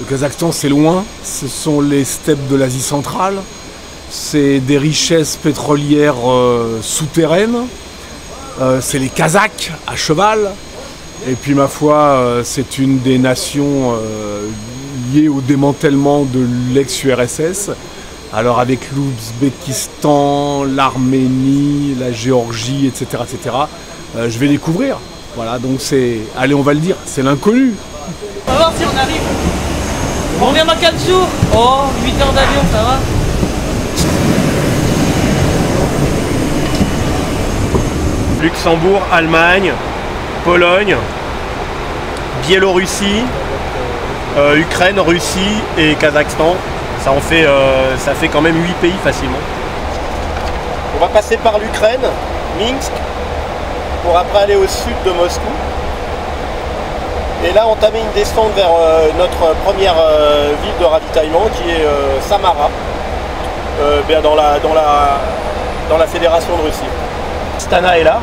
Le Kazakhstan, c'est loin, ce sont les steppes de l'Asie centrale, c'est des richesses pétrolières souterraines, c'est les Kazakhs à cheval, et puis ma foi, c'est une des nations liées au démantèlement de l'ex-URSS. Alors avec l'Ouzbékistan, l'Arménie, la Géorgie, etc., je vais découvrir. Voilà, donc c'est, allez, on va le dire, c'est l'inconnu. On va voir si on arrive. On revient dans 4 jours. Oh, 8 heures d'avion, ça va. Luxembourg, Allemagne, Pologne, Biélorussie, Ukraine, Russie et Kazakhstan. Ça fait quand même 8 pays facilement. On va passer par l'Ukraine, Minsk, pour après aller au sud de Moscou. Et là, entamer une descente vers notre première ville de ravitaillement qui est Samara, dans la Fédération de Russie. Astana est là.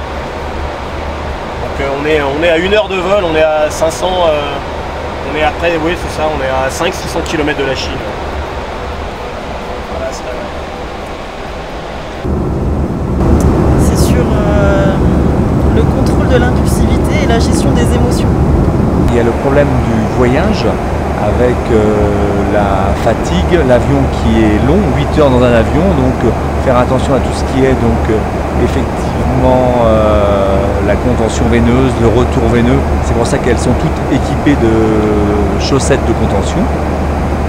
Donc on est à 1 heure de vol, on est à 500, on est après, oui c'est ça, on est à 500-600 km de la Chine. Voilà, Astana. C'est sur le contrôle de l'impulsivité et la gestion des émotions. Il y a le problème du voyage avec la fatigue, l'avion qui est long, 8 heures dans un avion, donc faire attention à tout ce qui est donc effectivement la contention veineuse, le retour veineux. C'est pour ça qu'elles sont toutes équipées de chaussettes de contention.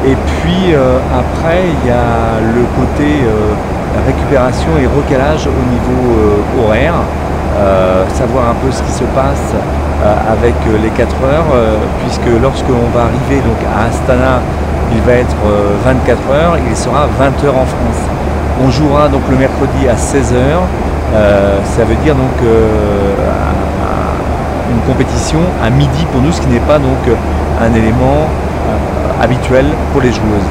Et puis après il y a le côté récupération et recalage au niveau horaire, savoir un peu ce qui se passe avec les 4 heures, puisque lorsque l'on va arriver donc à Astana, il va être 24 heures, il sera 20 heures en France. On jouera donc le mercredi à 16 heures, ça veut dire donc une compétition à midi pour nous, ce qui n'est pas donc un élément habituel pour les joueuses.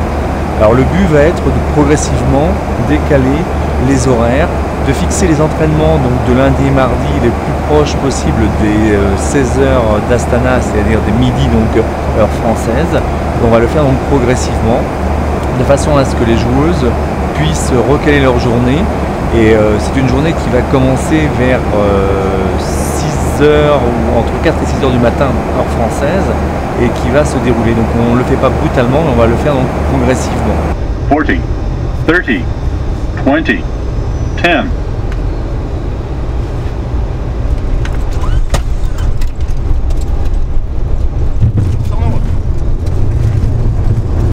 Alors le but va être de progressivement décaler les horaires, de fixer les entraînements donc de lundi et mardi les plus proches possibles des 16 heures d'Astana, c'est-à-dire des midis donc heure française. On va le faire donc progressivement, de façon à ce que les joueuses puissent recaler leur journée. Et c'est une journée qui va commencer vers 6 heures ou entre 4 et 6 heures du matin heure française et qui va se dérouler. Donc on ne le fait pas brutalement, mais on va le faire donc progressivement. 40, 30, 20, 10.